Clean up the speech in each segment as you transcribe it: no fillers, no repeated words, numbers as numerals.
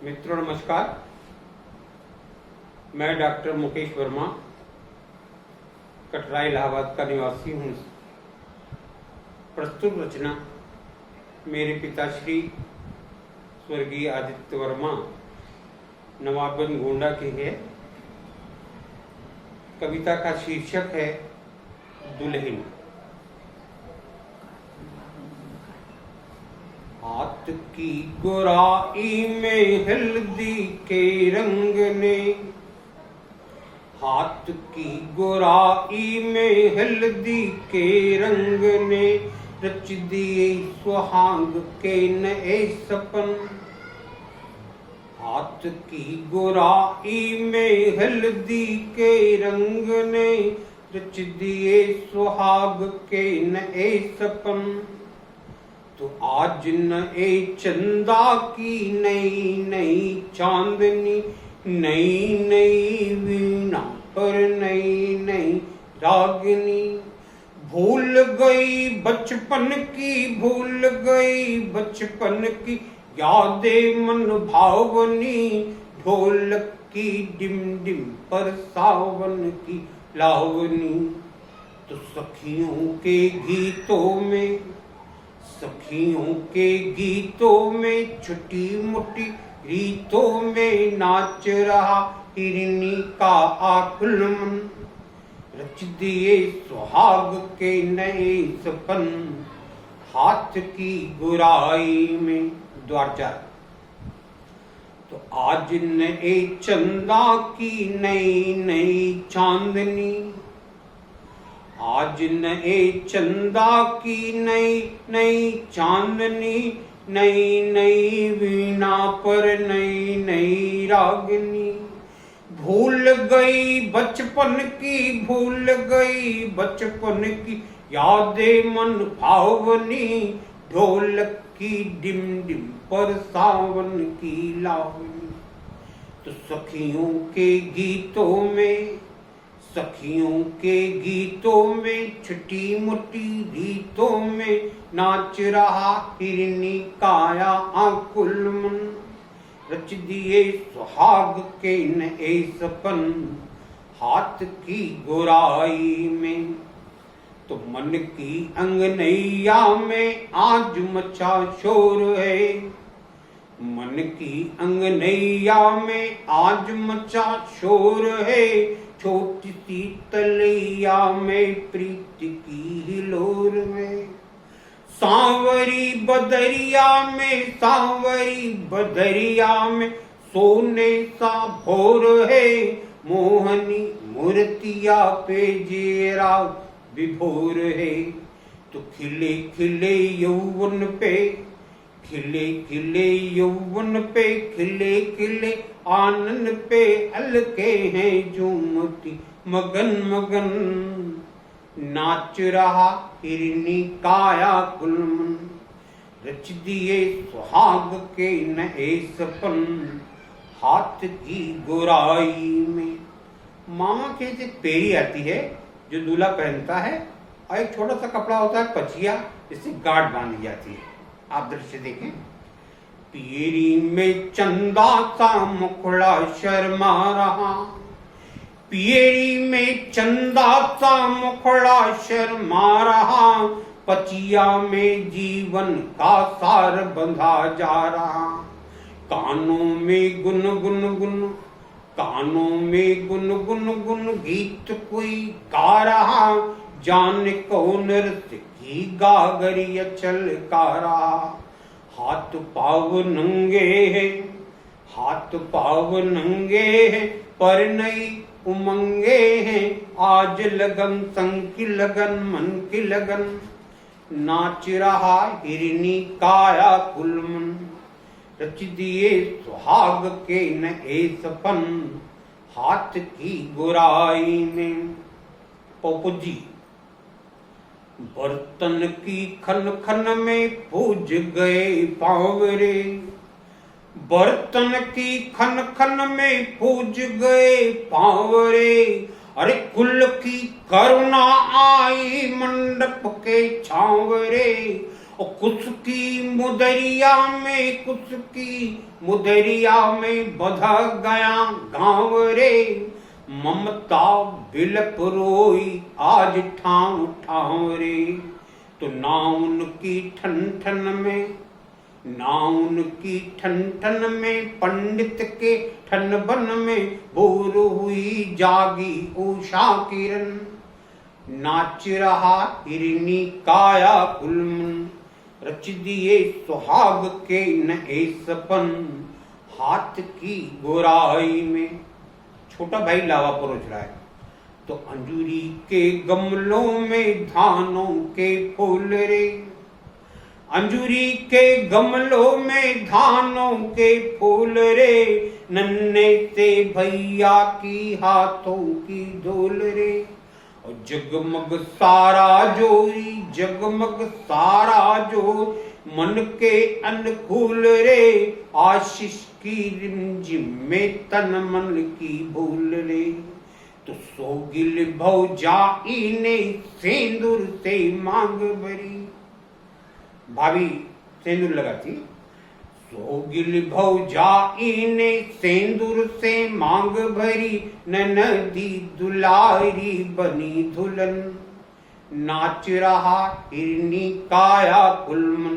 मित्रों नमस्कार। मैं डॉक्टर मुकेश वर्मा कटरा इलाहाबाद का निवासी हूँ। प्रस्तुत रचना मेरे पिताश्री स्वर्गीय आदित्य वर्मा नवाबगंज गोंडा की है। कविता का शीर्षक है दुल्हन। हाथ की गोराई में हल्दी के रंग ने, हाथ की गोराई में हल्दी के रंग ने रच दिए सुहाग के नए सपन। हाथ की गोराई में हल्दी के रंग ने रच दिए सुहाग के नए सपन। तो आज नए चंदा की नई नई चांदनी, नई नई वीणा पर नई नई रागिनी। भूल गई बचपन की, भूल गई बचपन की यादें मन भावनी। ढोलक की डिम डिम पर सावन की लावनी। तो सखियों के गीतों में, सखियों के गीतों में छोटी मोटी रीतों में नाच रहा हिरनी का आकुल मन। रच दिए सुहाग के नए सपन। हाथ की गुराई में द्वार 4। तो आज नए चंदा की नई नई चांदनी, आज नए चंदा की नई नई चांदनी। नई नई वीणा पर नई नई रागिनी। भूल गई बचपन की, भूल गई बचपन की यादें मन भावनी। ढोलक की डिम डिम पर सावन की लावनी। तो सखियों के गीतों में, सखियों के गीतों में छोटी मोटी रीतों में नाच रहा हिरनी काया आकुल मन। रच दिए सुहाग के नए सपन। हाथ की गोराई में। तो मन की अंगनैया में आज मचा शोर है। मन की अंगनैया में आज मचा शोर है। छोटी सी तलैया में प्रीत की हिलोर में। सांवरी बदरिया में, सांवरी बदरिया में सोने सा भोर है। मोहनी मूर्तिया पे जेरा विभोर है। तो खिले खिले यौवन पे, खिले खिले यौवन पे, खिले खिले आनंद पे अलके हैं झूमती मगन मगन। नाच रहा हिरनी काया कुलमन। रच दिए सुहाग के नए सपन। हाथ की गोराई में। मामा के एक पेरी आती है जो दूल्हा पहनता है, और एक छोटा सा कपड़ा होता है पचिया, जिससे गांठ बांधी जाती है। आप दृश्य देखें। पेरी में चंदा सा मुखड़ा शर्मा रहा। पेरी में चंदा सा मुखड़ा शर्मा रहा। पचिया में जीवन का सार बंधा जा रहा। कानों में गुन गुन गुन, कानों में गुन गुन गुन गीत कोई गा रहा। जान कौन नृत्य की गागरिया छलका रहा। हाथ पाव नंगे हैं, हाथ पाव नंगे हैं, पर नई उमंगे हैं। आज लगन संग की लगन, मन की लगन। नाच रहा हिरनी काया कुलमन। रच दिए सुहाग के नए सपन। हाथ की गोराई में। पोपुजी। बर्तन की खन खन में पूज गए पावरे। बर्तन की खन खन में पूज गए पावरे। अरे कुल की करुणा आई मंडप के छावरे। और कुछ की मुदरिया में बधा गया गाँव रे, ममता बिलप रोई आज ठाव ठाव रे। तो ना उनकी ठन ठन में पंडित के ठन बन में भोर हुई जागी उषा किरण। नाच रहा हिरनी काया कुलमन, रच दिए सुहाग के नए सपन, हाथ की गोराई में। छोटा भाई लावा परोस रहा है। तो अंजूरी के गमलों में धानों के फूल रे, अंजूरी के गमलों में धानों के फूल रे, नन्हे से भैया की हाथों की धूल रे। और जगमग सारा जो मन के अनुकूल रे, आशीष की रिमझिम में तन मन की भूल रे। तो सोगिल भौजाई ने सिंदूर से मांग भरी, भाभी सिंदूर लगाती। सोगिल भौजाई ने सिंदूर से मांग भरी, ननदी दुलारी बनी दुल्हन। नाच रहा हिरनी काया कुलमन,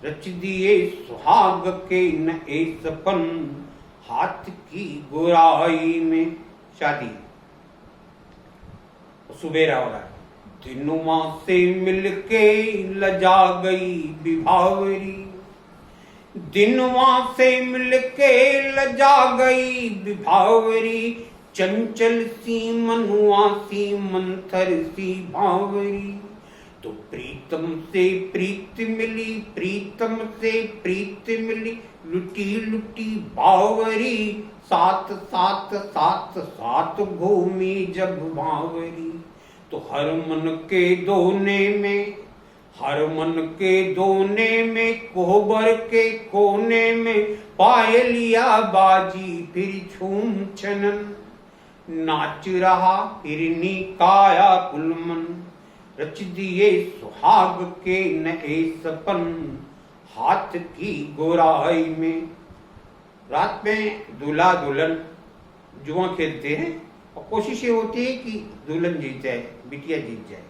रच दिए सुहाग के नए सपन, हाथ की गोराई में। शादी सुबेरा हो रहा है। दिनुआ से मिलके लजा गई विभावरी, दिनुआ से मिलके लजा गई विभावरी। चंचल सी मनुआ सी मंथर सी भावरी। तो प्रीतम से प्रीत मिली, लुटी लुटी बावरी। साथ घूमी जब बावरी। तो हर मन के दोने में कोहबर के कोने में, पायलिया बाजी फिर झूम छनन। नाच रहा हिरनी काया कुलमन, रच दिए सुहाग के नए सपन, हाथ की गोराई में। रात में दूल्हा दुल्हन जुआ खेलते हैं और कोशिश ये होती है कि दुल्हन जीत जाए, बिटिया जीत जाए।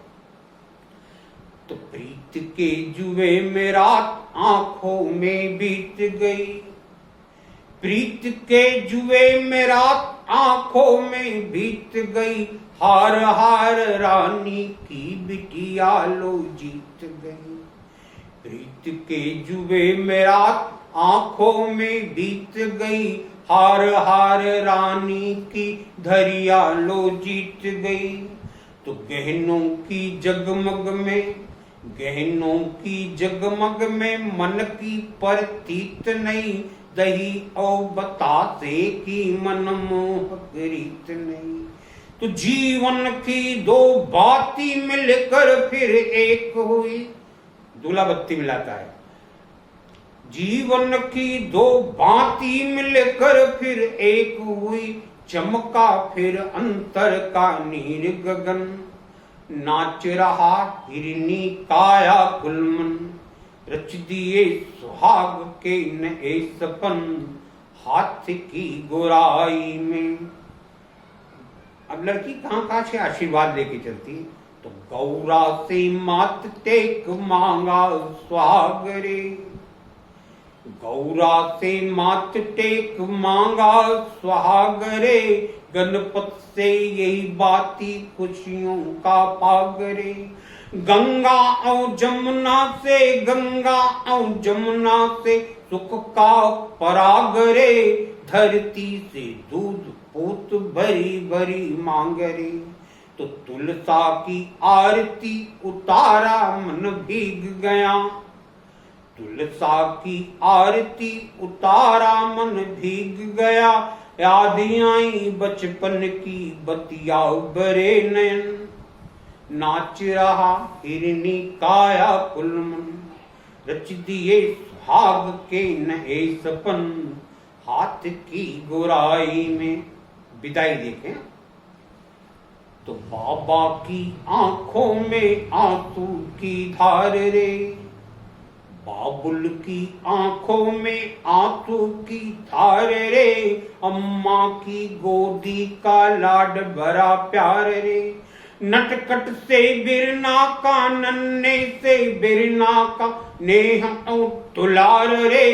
तो प्रीत के जुए में रात आंखों में बीत गई, प्रीत के जुए में रात आंखों में बीत गई। हार हार रानी की बिटिया लो जीत गई। प्रीत के जुए में रात आंखों में बीत गई, हार हार रानी की धरिया लो जीत गई। तो गहनों की जगमग में मन की परतीत नहीं, दही और बतासे की मनमोहक रीत नहीं। तो जीवन की दो बाती मिलकर फिर एक हुई, दूल्हा बत्ती मिलाता है। जीवन की दो बाती मिलकर फिर एक हुई, चमका फिर अंतर का नीर गगन। नाच रहा हिरनी काया कुलमन, रच दिए सुहाग के नए सपन, हाथ की गोराई में। अब लड़की कहाँ से आशीर्वाद लेके चलती। तो गौरा से मात टेक मांगा सुहाग रे, गौरा से मात टेक मांगा सुहाग रे। गणपत से यही बाती खुशियों का पागरे। गंगा और जमुना से सुख का पराग रे। धरती से दूध पूत भरी भरी मांग रे। तो तुलसा की आरती उतारा मन भीग गया, तुलसा की आरती उतारा मन भीग गया। याद आई बचपन की बतिया बरे नयन। नाच रहा हिरनी काया कुलमन, रच दिए सुहाग के नए सपन, हाथ की गोराई में। विदाई देखें तो बाबा की आंखों में आंसू की धार रे। बाबुल की आंखों में आंसू की धार रे, अम्मा की गोदी का लाड भरा प्यार रे। नटखट से बिरना का, नन्हे से बिरना का नेह और दुलार रे,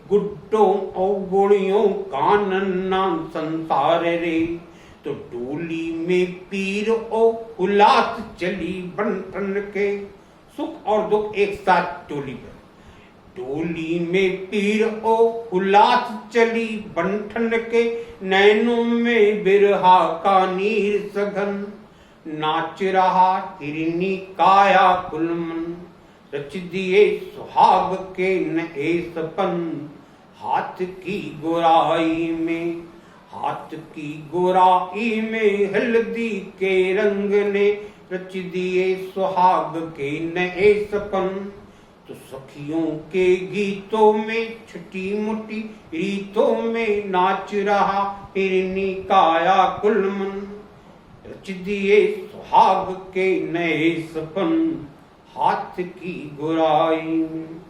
गुड्डों और गुड़ियों का नन्ना संसार रे। तो डोली में पीर ओ उलास चली बंटन के, सुख और दुख एक साथ डोली पर। डोली में पीर ओ उलास चली बंठन के, नैनों में बिरहा का नीर सघन। नाच रहा हिरनी काया कुलमन, रच दिए सुहाग के नए सपन। हाथ की गोराई में, हाथ की गोराई में हल्दी के रंग ने रच दिए सुहाग के नए सपन। तो सखियों के गीतों में, छुटी मुटी रीतों में नाच रहा हिरनी काया कुलमन। रच दिए सुहाग के नए सपन, हाथ की गोराई में।